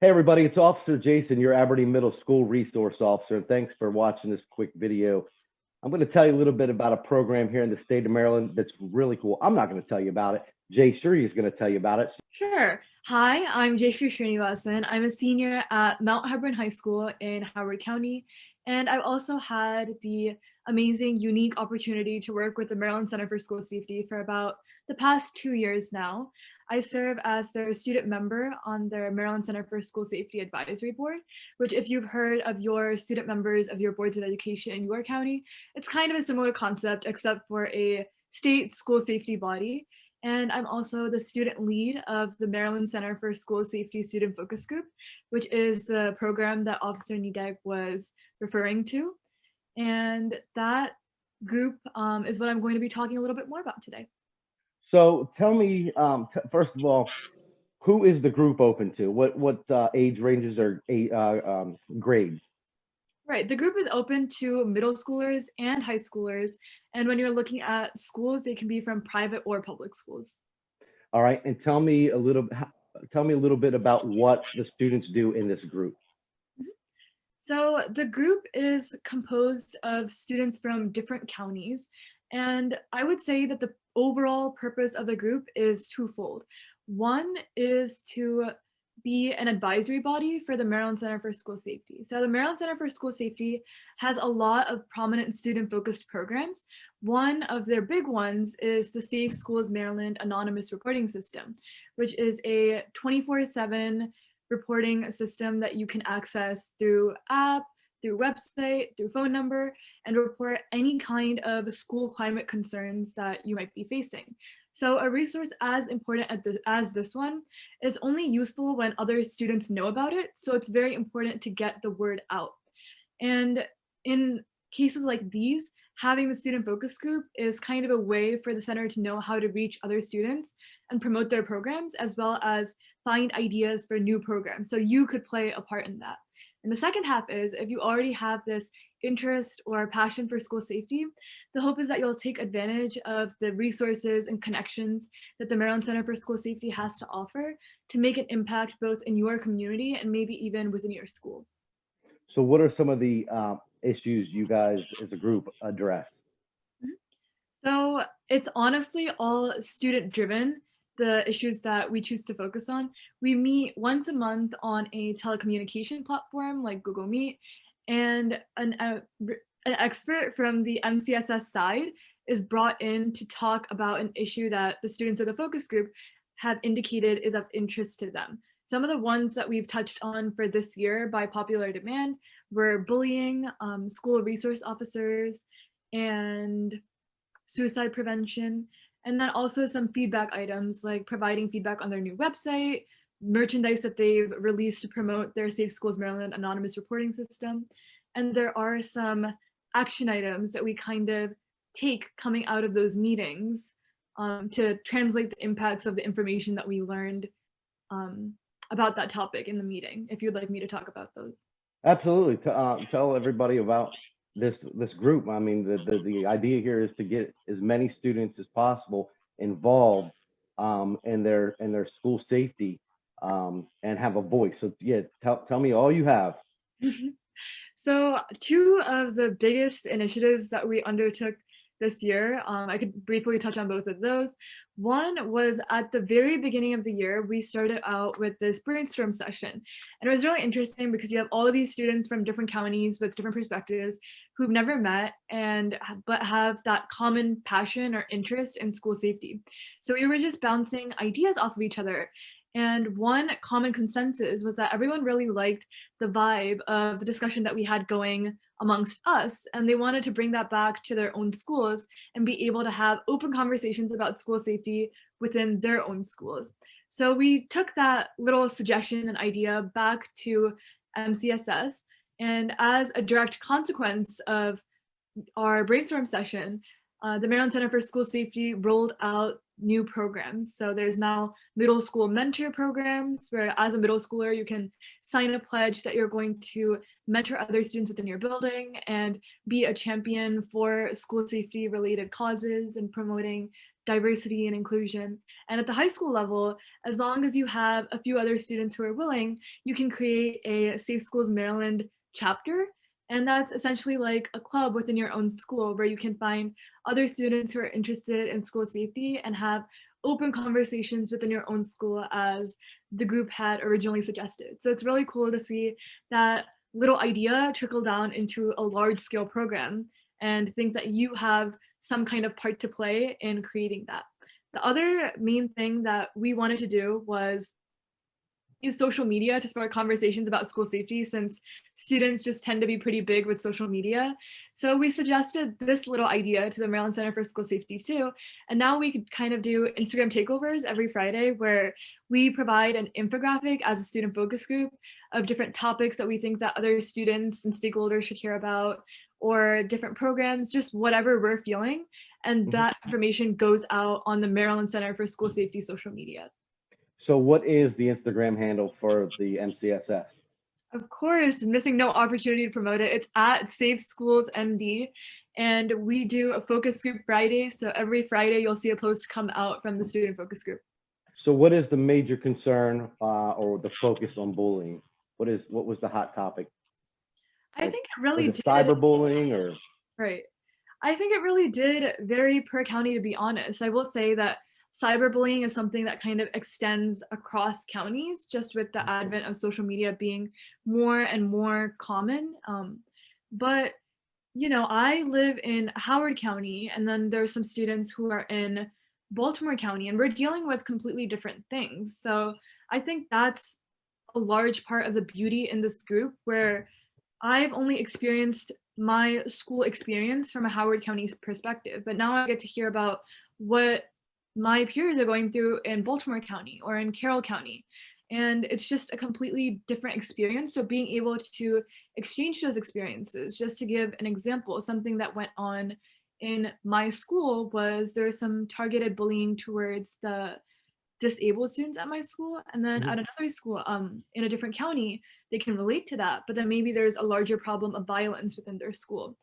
Hey everybody, it's Officer Jason, your Aberdeen Middle School Resource Officer, and thanks for watching this quick video. I'm going to tell you a little bit about a program here in the state of Maryland that's really cool. I'm not going to tell you about it. Jayshree is going to tell you about it. Sure. Hi, I'm Jayshree. I'm a senior at Mount Harford High School in Harford County, and I've also had the amazing, unique opportunity to work with the Maryland Center for School Safety for about the past 2 years now. I serve as their student member on their Maryland Center for School Safety Advisory Board, which if you've heard of your student members of your boards of education in your county, it's kind of a similar concept except for a state school safety body. And I'm also the student lead of the Maryland Center for School Safety Student Focus Group, which is the program that Officer Nideg was referring to. And that group is what I'm going to be talking a little bit more about today. So tell me, first of all, who is the group open to? What age ranges or grades? Right, the group is open to middle schoolers and high schoolers. And when you're looking at schools, they can be from private or public schools. All right, and tell me a little bit about what the students do in this group. So the group is composed of students from different counties, and I would say that the overall purpose of the group is twofold. One is to be an advisory body for the Maryland Center for School Safety. So the Maryland Center for School Safety has a lot of prominent student-focused programs. One of their big ones is the Safe Schools Maryland Anonymous Reporting System, which is a 24/7 reporting system that you can access through app, through website, through phone number, and report any kind of school climate concerns that you might be facing. So a resource as important as this one is only useful when other students know about it. So it's very important to get the word out. And in cases like these, having the student focus group is kind of a way for the center to know how to reach other students and promote their programs, as well as find ideas for new programs. So you could play a part in that. And the second half is if you already have this interest or passion for school safety, the hope is that you'll take advantage of the resources and connections that the Maryland Center for School Safety has to offer to make an impact both in your community and maybe even within your school. So what are some of the issues you guys as a group address? So it's honestly all student driven, the issues that we choose to focus on. We meet once a month on a telecommunication platform like Google Meet, and an expert from the MCSS side is brought in to talk about an issue that the students of the focus group have indicated is of interest to them. Some of the ones that we've touched on for this year by popular demand were bullying, school resource officers, and suicide prevention, and then also some feedback items like providing feedback on their new website, merchandise that they've released to promote their Safe Schools Maryland anonymous reporting system. And there are some action items that we kind of take coming out of those meetings to translate the impacts of the information that we learned about that topic in the meeting, if you'd like me to talk about those. Absolutely. Tell everybody about this group. I mean, the idea here is to get as many students as possible involved in their school safety and have a voice. So yeah, tell me all you have. So two of the biggest initiatives that we undertook this year, I could briefly touch on both of those. One was at the very beginning of the year, we started out with this brainstorm session. And it was really interesting because you have all of these students from different counties with different perspectives who've never met but have that common passion or interest in school safety. So we were just bouncing ideas off of each other. And one common consensus was that everyone really liked the vibe of the discussion that we had going amongst us, and they wanted to bring that back to their own schools and be able to have open conversations about school safety within their own schools. So we took that little suggestion and idea back to MCSS, and as a direct consequence of our brainstorm session, the Maryland Center for School Safety rolled out new programs. So there's now middle school mentor programs where as a middle schooler, you can sign a pledge that you're going to mentor other students within your building and be a champion for school safety related causes and promoting diversity and inclusion. And at the high school level, as long as you have a few other students who are willing, you can create a Safe Schools Maryland chapter. And that's essentially like a club within your own school where you can find other students who are interested in school safety and have open conversations within your own school as the group had originally suggested. So it's really cool to see that little idea trickle down into a large scale program and think that you have some kind of part to play in creating that. The other main thing that we wanted to do was use social media to spark conversations about school safety, since students just tend to be pretty big with social media. So we suggested this little idea to the Maryland Center for School Safety too. And now we could kind of do Instagram takeovers every Friday where we provide an infographic as a student focus group of different topics that we think that other students and stakeholders should hear about, or different programs, just whatever we're feeling. And that information goes out on the Maryland Center for School Safety social media. So what is the Instagram handle for the MCSS? Of course, missing no opportunity to promote it. It's at Safe Schools MD, and we do a focus group Friday. So every Friday you'll see a post come out from the student focus group. So what is the major concern or the focus on bullying? What was the hot topic? I think it really Was did. it cyberbullying or? Right. I think it really did vary per county, to be honest. I will say that cyberbullying is something that kind of extends across counties, just with the advent of social media being more and more common. But, you know, I live in Howard County, and then there's some students who are in Baltimore County, and we're dealing with completely different things. So I think that's a large part of the beauty in this group, where I've only experienced my school experience from a Howard County perspective, but now I get to hear about what my peers are going through in Baltimore County or in Carroll County. And it's just a completely different experience. So being able to exchange those experiences, just to give an example, something that went on in my school was there was some targeted bullying towards the disabled students at my school, and then at another school in a different county they can relate to that, but then maybe there's a larger problem of violence within their school.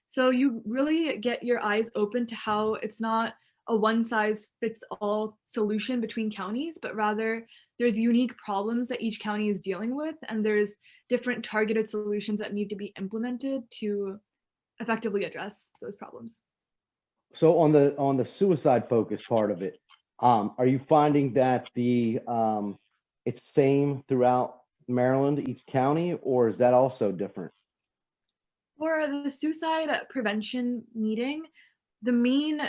So you really get your eyes open to how it's not a one size fits all solution between counties, but rather there's unique problems that each county is dealing with, and there's different targeted solutions that need to be implemented to effectively address those problems. So on the suicide focus part of it, are you finding that it's same throughout Maryland, each county, or is that also different? For the suicide prevention meeting, the main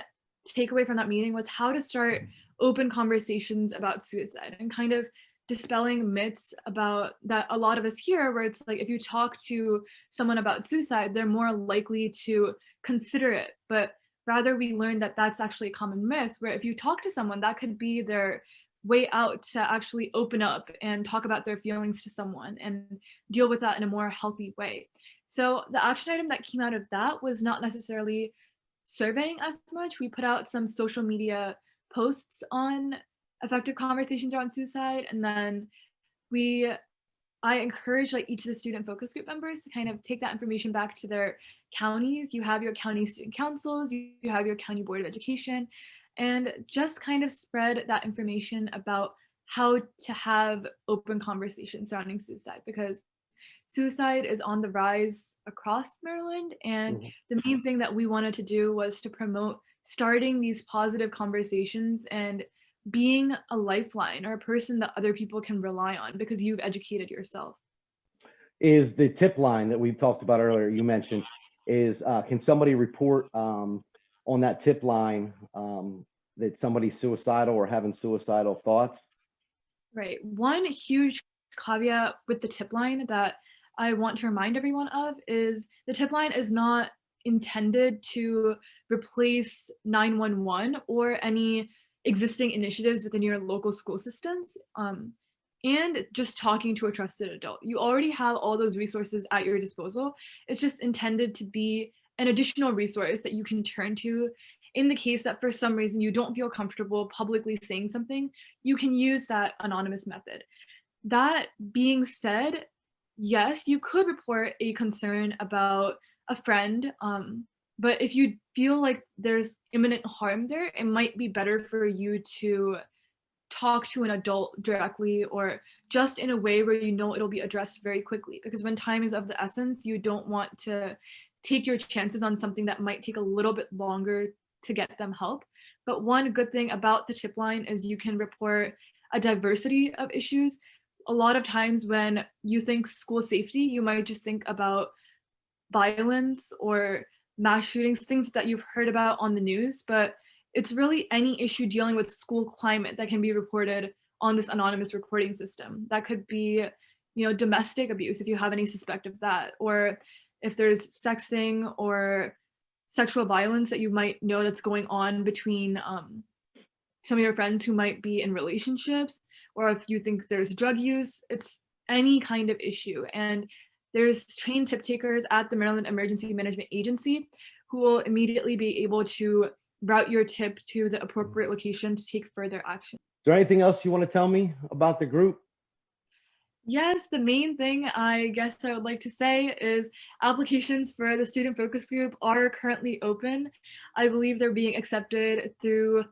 takeaway from that meeting was how to start open conversations about suicide and kind of dispelling myths about that a lot of us hear, where it's like if you talk to someone about suicide, they're more likely to consider it. But rather, we learned that that's actually a common myth, where if you talk to someone, that could be their way out to actually open up and talk about their feelings to someone and deal with that in a more healthy way. So the action item that came out of that was not necessarily surveying as much. We put out some social media posts on effective conversations around suicide, and then I encourage like each of the student focus group members to kind of take that information back to their counties. You have your county student councils, you have your county board of education, and just kind of spread that information about how to have open conversations surrounding suicide, because suicide is on the rise across Maryland. And the main thing that we wanted to do was to promote starting these positive conversations and being a lifeline or a person that other people can rely on because you've educated yourself. Is the tip line that we talked about earlier, you mentioned, can somebody report on that tip line that somebody's suicidal or having suicidal thoughts? Right. One huge caveat with the tip line that I want to remind everyone of is the tip line is not intended to replace 911 or any existing initiatives within your local school systems, and just talking to a trusted adult. You already have all those resources at your disposal. It's just intended to be an additional resource that you can turn to in the case that for some reason you don't feel comfortable publicly saying something. You can use that anonymous method. That being said, yes, you could report a concern about a friend But if you feel like there's imminent harm there, it might be better for you to talk to an adult directly or just in a way where you know it'll be addressed very quickly. Because when time is of the essence, you don't want to take your chances on something that might take a little bit longer to get them help. But one good thing about the tip line is you can report a diversity of issues. A lot of times when you think school safety, you might just think about violence or mass shootings, things that you've heard about on the news, but it's really any issue dealing with school climate that can be reported on this anonymous reporting system. That could be, domestic abuse if you have any suspect of that, or if there's sexting or sexual violence that you might know that's going on between some of your friends who might be in relationships, or if you think there's drug use, it's any kind of issue. And there's trained tip takers at the Maryland Emergency Management Agency who will immediately be able to route your tip to the appropriate location to take further action. Is there anything else you want to tell me about the group? Yes, the main thing I guess I would like to say is applications for the student focus group are currently open. I believe they're being accepted through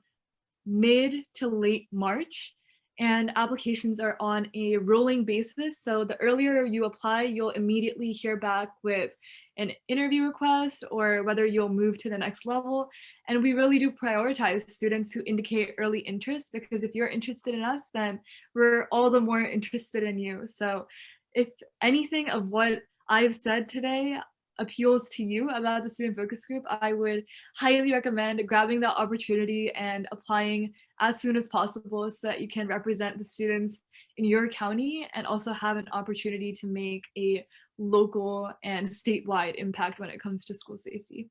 mid to late March, and applications are on a rolling basis. So the earlier you apply, you'll immediately hear back with an interview request or whether you'll move to the next level. And we really do prioritize students who indicate early interest, because if you're interested in us, then we're all the more interested in you. So if anything of what I've said today appeals to you about the student focus group, I would highly recommend grabbing that opportunity and applying as soon as possible so that you can represent the students in your county and also have an opportunity to make a local and statewide impact when it comes to school safety.